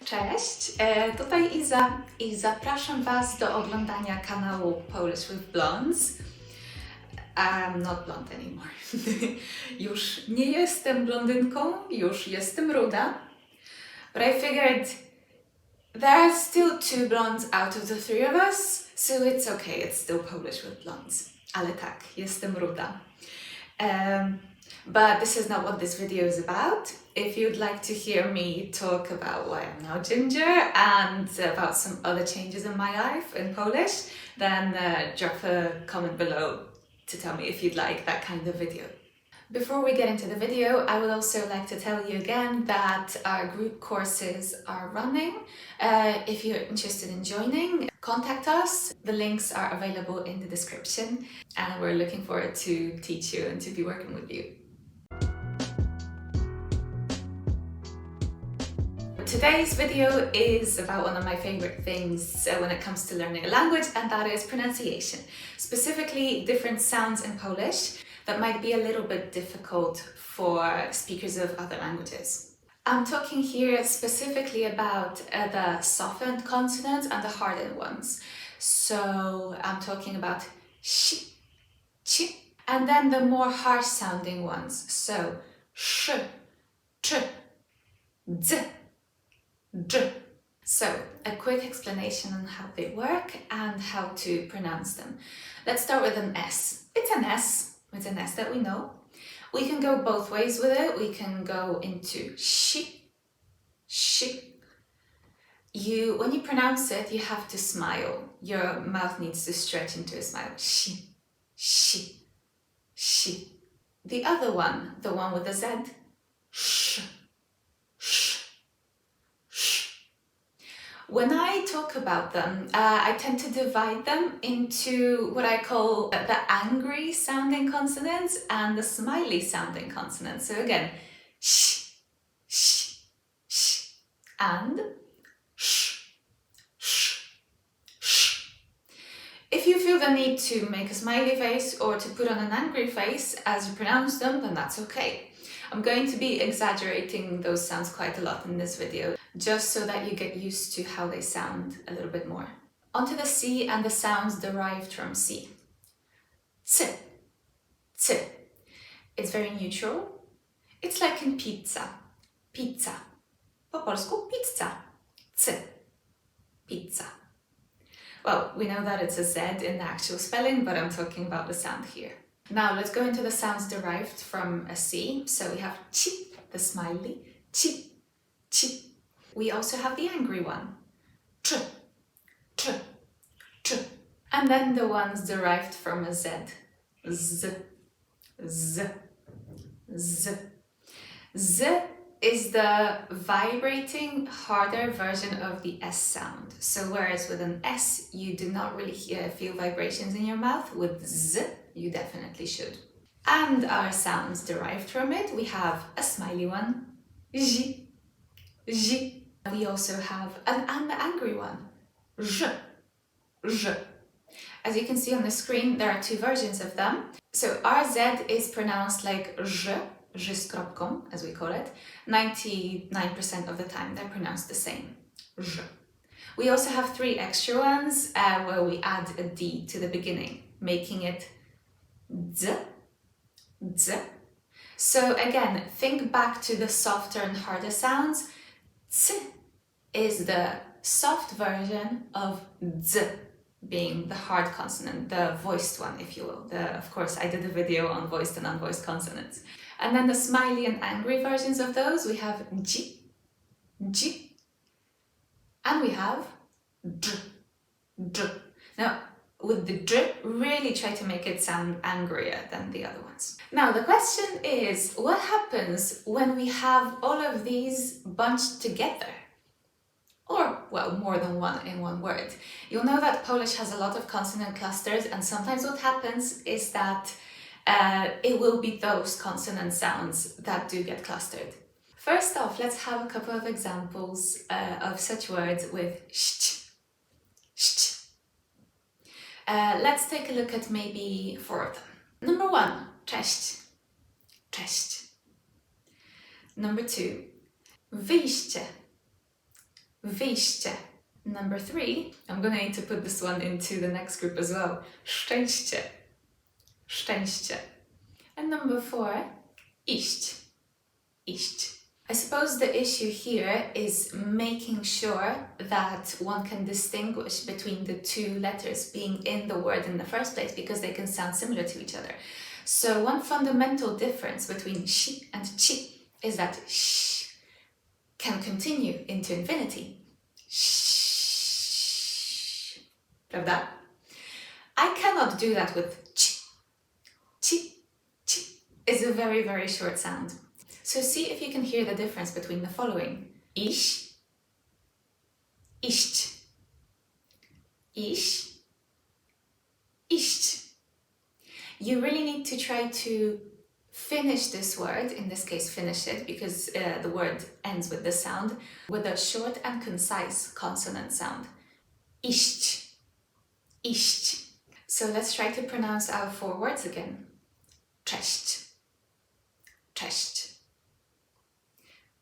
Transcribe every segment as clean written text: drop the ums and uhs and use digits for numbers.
Cześć, tutaj Iza i zapraszam Was do oglądania kanału Polish with Blondes. I'm not blonde anymore. Już nie jestem blondynką, już jestem ruda. But I figured there are still 2 blondes out of the 3 of us, so it's okay, it's still Polish with Blondes. Ale tak, jestem ruda. But this is not what this video is about. If you'd like to hear me talk about why I'm now ginger and about some other changes in my life in Polish, then drop a comment below to tell me if you'd like that kind of video. Before we get into the video, I would also like to tell you again that our group courses are running. If you're interested in joining, contact us. The links are available in the description, and we're looking forward to teach you and to be working with you. Today's video is about one of my favorite things when it comes to learning a language, and that is pronunciation. Specifically, different sounds in Polish that might be a little bit difficult for speakers of other languages. I'm talking here specifically about the softened consonants and the hardened ones. So I'm talking about sh, ch, and then the more harsh sounding ones. So sh, ch, d, d. So a quick explanation on how they work and how to pronounce them. Let's start with an S. It's an S. It's an S that we know. We can go both ways with it. We can go into sh, sh. When you pronounce it, you have to smile. Your mouth needs to stretch into a smile. Sh, sh, sh. The other one, the one with the Z, sh, sh, sh. When I talk about them, I tend to divide them into what I call the angry sounding consonants and the smiley sounding consonants. So again, sh, sh, sh, and sh, sh, sh. If you feel the need to make a smiley face or to put on an angry face as you pronounce them, then that's okay. I'm going to be exaggerating those sounds quite a lot in this video, just so that you get used to how they sound a little bit more. Onto the C and the sounds derived from C. C, C. It's very neutral. It's like in pizza. Pizza. Po polsku pizza. C. Pizza. Well, we know that it's a Z in the actual spelling, but I'm talking about the sound here. Now let's go into the sounds derived from a C. So we have chi, the smiley, chi, chi. We also have the angry one, ch, ch, ch. And then the ones derived from a Z, z, z, z. Z is the vibrating, harder version of the S sound. So whereas with an S, you do not really feel vibrations in your mouth, with Z, you definitely should. And our sounds derived from it, we have a smiley one, j, j. We also have an angry one, j, j. As you can see on the screen, there are 2 versions of them. So our Z is pronounced like j, j z kropką, as we call it. 99% of the time they're pronounced the same, j. We also have 3 extra ones where we add a D to the beginning, making it z, z. So again, think back to the softer and harder sounds. Z is the soft version of z, being the hard consonant, the voiced one, if you will. Of course, I did a video on voiced and unvoiced consonants. And then the smiley and angry versions of those, we have j, j, and we have d, d. Now, with the d, really try to make it sound angrier than the other ones. Now, the question is, what happens when we have all of these bunched together? Or, well, more than one in one word. You'll know that Polish has a lot of consonant clusters, and sometimes what happens is that it will be those consonant sounds that do get clustered. First off, let's have a couple of examples of such words with sh, sh. Let's take a look at maybe 4 of them. Number 1, cześć, cześć. Number 2, wyjście, wyjście. Number 3, I'm gonna need to put this one into the next group as well. Szczęście. Szczęście. And number 4, iść. Iść. I suppose the issue here is making sure that one can distinguish between the two letters being in the word in the first place because they can sound similar to each other. So one fundamental difference between sh and chi is that sh can continue into infinity. Sh. Prawda? I cannot do that with ch. Chi. Chi is a very, very short sound. So see if you can hear the difference between the following. Iść, iść, iść, iść. You really need to try to finish this word, in this case finish it, because the word ends with the sound, with a short and concise consonant sound. Iść, iść. So let's try to pronounce our 4 words again. Cześć, cześć.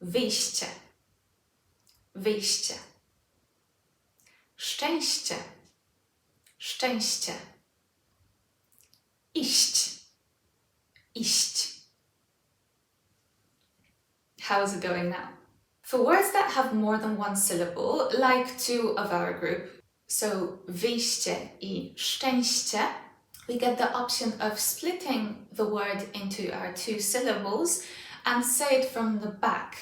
Wyjście, wyjście. Szczęście, szczęście. Iść, iść. How is it going now? For words that have more than one syllable, like 2 of our group, so wyjście i szczęście, we get the option of splitting the word into our 2 syllables and say it from the back.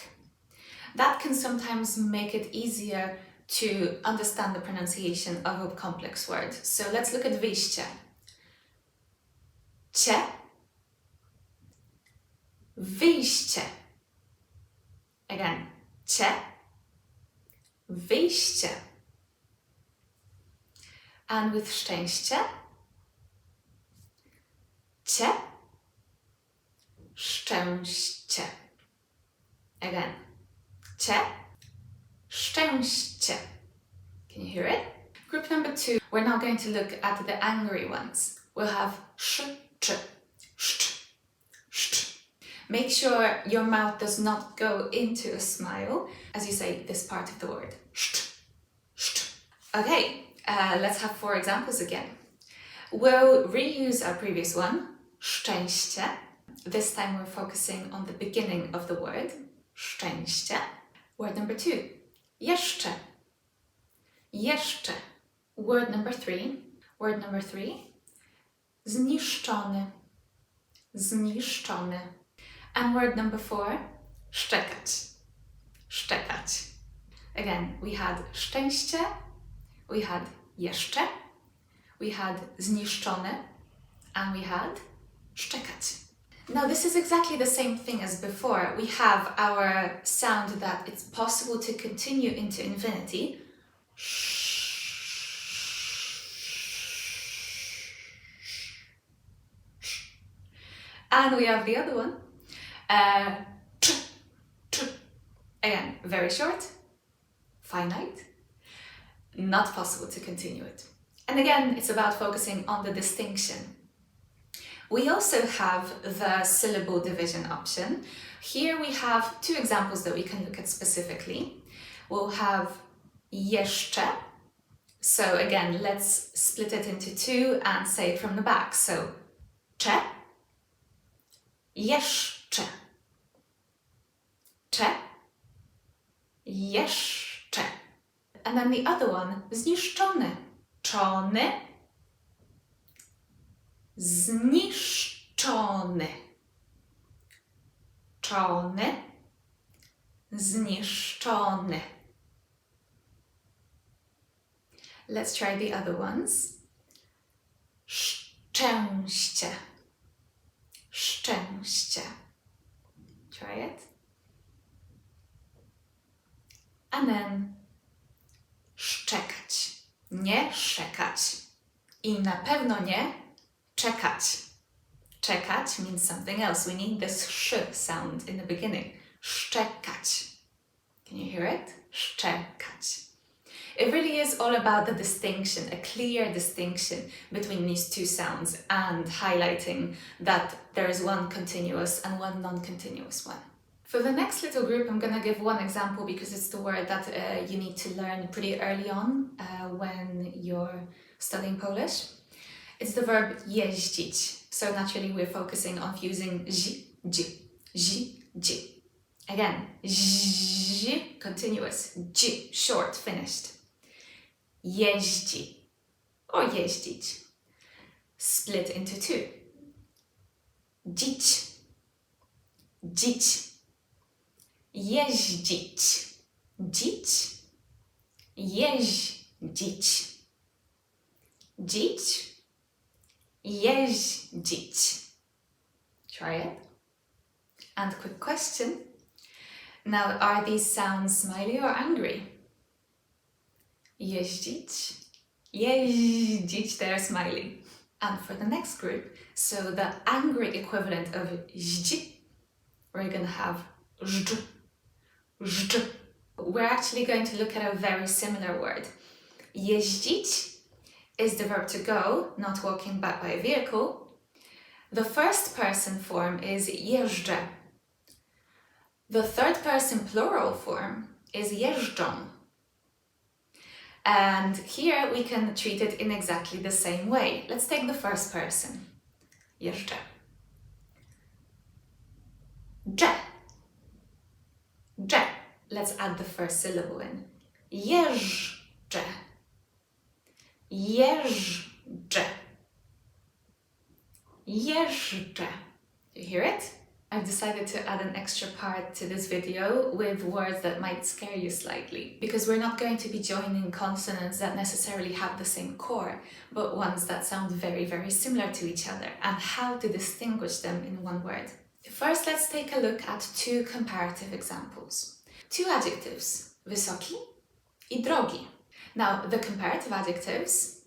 That can sometimes make it easier to understand the pronunciation of a complex word. So let's look at wyjście. Cie, wyjście. Again, cie, wyjście. And with szczęście, cie, szczęście. Again, cie, szczęście. Can you hear it? Group number 2, we're now going to look at the angry ones. We'll have sz, ch, sh, sh. Make sure your mouth does not go into a smile as you say this part of the word. Sh, sh. Okay, let's have 4 examples again. We'll reuse our previous one, szczęście. This time we're focusing on the beginning of the word, szczęście. Word number 2, jeszcze, jeszcze. Word number 3, zniszczony, zniszczony. And word number 4, szczekać, szczekać. Again, we had szczęście, we had jeszcze, we had zniszczony, and we had szczekać. Now this is exactly the same thing as before. We have our sound that it's possible to continue into infinity. And we have the other one. Ch, ch. Again, very short, finite, not possible to continue it. And again, it's about focusing on the distinction. We also have the syllable division option. Here we have 2 examples that we can look at specifically. We'll have jeszcze. So again, let's split it into 2 and say it from the back. So cze, jeszcze, cze, jeszcze. And then the other one, zniszczony, czony, zniszczony, czony, zniszczony. Let's try the other ones. Szczęście, szczęście. Try it. And then szczekać, nie szczekać. I na pewno nie czekać. Czekać means something else. We need this sh sound in the beginning. Szczekać. Can you hear it? Szczekać. It really is all about the distinction, a clear distinction between these 2 sounds and highlighting that there is one continuous and one non-continuous one. For the next little group, I'm gonna give one example because it's the word that you need to learn pretty early on when you're studying Polish. It's the verb jeździć. So naturally we're focusing on fusing j. Again, j, continuous, j, short, finished. Jeździ or jeździć. Split into two. Dzić, dzić. Jeździć, dzić, jeździć. Dzić, jeździć. Try it. And quick question. Now, are these sounds smiley or angry? Jeździć, jeździć, they're smiley. And for the next group, so the angry equivalent of źdź, we're gonna have żdż, żdż. We're actually going to look at a very similar word. Jeździć is the verb to go, not walking back by a vehicle. The first person form is jeżdżę. The third person plural form is jeżdżą. And here we can treat it in exactly the same way. Let's take the first person. Jeżdżę. Dże. Dże. Let's add the first syllable in. Jeżdżę. Jeżdżę. Jeżdżę. You hear it? I've decided to add an extra part to this video with words that might scare you slightly, because we're not going to be joining consonants that necessarily have the same core, but ones that sound very, very similar to each other, and how to distinguish them in one word. First, let's take a look at two comparative examples. Two adjectives, wysoki I drogi. Now, the comparative adjectives,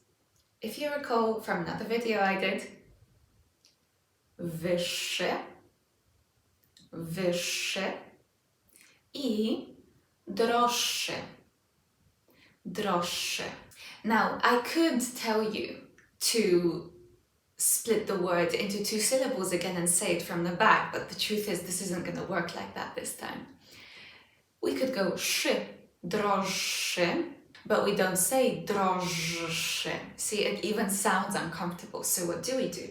if you recall from another video I did, wyższy, wyższy I droższy, droższy. Now, I could tell you to split the word into two syllables again and say it from the back, but the truth is this isn't going to work like that this time. We could go szy, droższy, but we don't say droższy. See, it even sounds uncomfortable, so what do we do?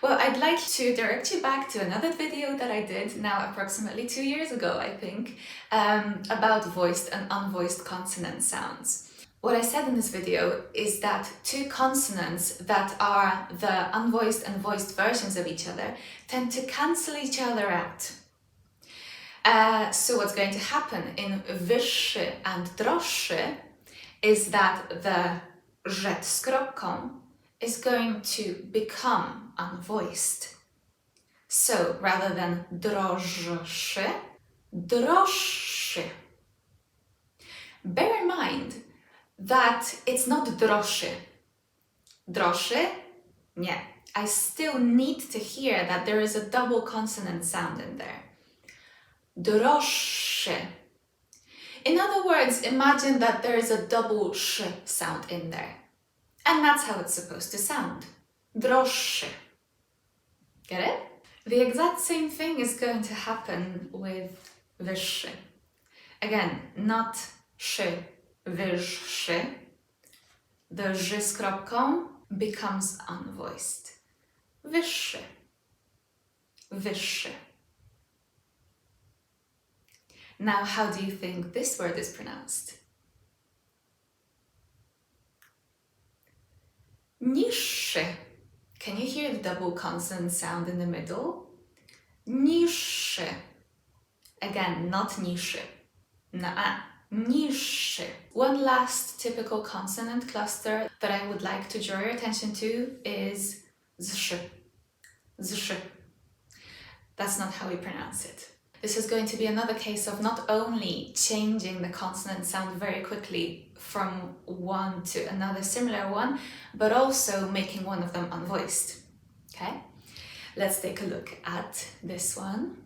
Well, I'd like to direct you back to another video that I did now approximately 2 years ago, I think, about voiced and unvoiced consonant sounds. What I said in this video is that two consonants that are the unvoiced and voiced versions of each other tend to cancel each other out. So what's going to happen in wyższy and droższy is that the rzet z kropką is going to become unvoiced. So rather than droższy, droższy. Bear in mind that it's not droższy. Droższy? Nie. I still need to hear that there is a double consonant sound in there. Droższy. In other words, imagine that there is a double sh sound in there. And that's how it's supposed to sound. Droższy. Get it? The exact same thing is going to happen with wyższy. Again, not szy, wyższy. The ż z kropką becomes unvoiced. Wyższy. Wyższy. Now, how do you think this word is pronounced? Niższy. Can you hear the double consonant sound in the middle? Niższy. Again, not niższy. Niższy. One last typical consonant cluster that I would like to draw your attention to is zszy. Zszy. That's not how we pronounce it. This is going to be another case of not only changing the consonant sound very quickly from one to another similar one, but also making one of them unvoiced. Okay? Let's take a look at this one.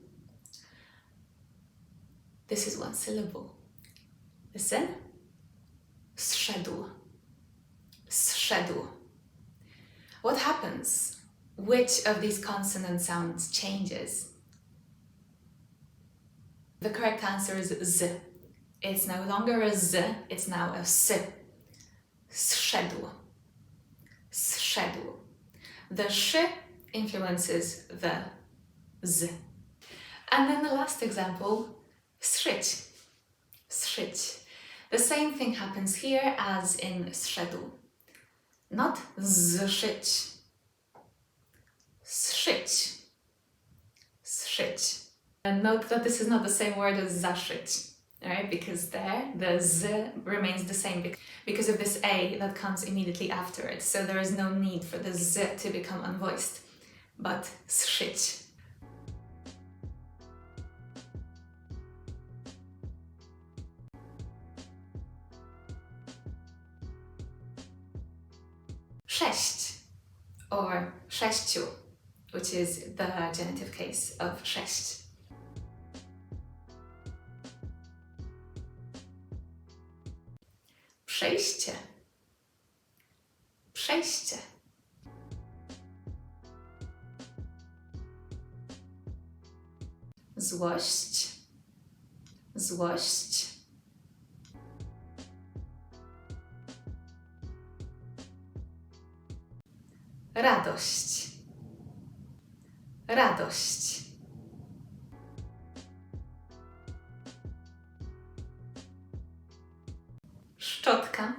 This is one syllable. Listen. Zszedł. Zszedł. What happens? Which of these consonant sounds changes? The correct answer is z. It's no longer a z, it's now a s. Zszedł. Zszedł. The sz influences the z. And then the last example, zszyć. Zszyć. The same thing happens here as in zszedł. Not zszyć. Zszyć. Zszyć. And note that this is not the same word as zaszyć, right? Because there, the z remains the same because of this a that comes immediately after it. So there is no need for the z to become unvoiced. But zszyć. Sześć, or sześciu, which is the genitive case of sześć. Przejście. Przejście. Złość. Złość. Radość. Radość. Szczotka.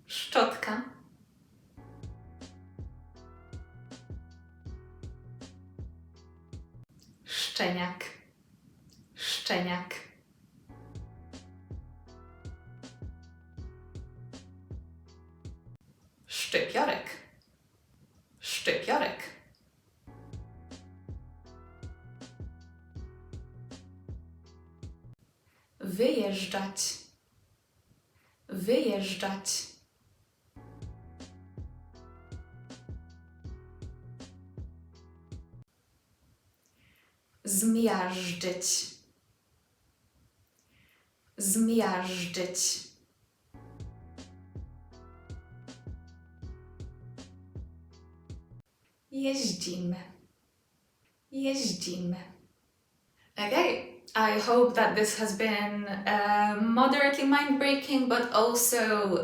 Szczotka. Szczeniak. Szczeniak. Szczypiorek. Szczypiorek. Wyjeżdżać. Wyjeżdżać. Zmiażdżyć. Zmiażdżyć. Jeździmy. Jeździmy. Okay, I hope that this has been moderately mind-breaking, but also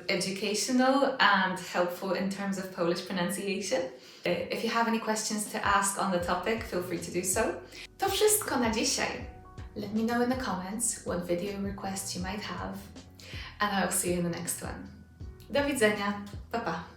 educational and helpful in terms of Polish pronunciation. If you have any questions to ask on the topic, feel free to do so. To wszystko na dzisiaj. Let me know in the comments what video requests you might have, and I'll see you in the next one. Do widzenia. Pa pa.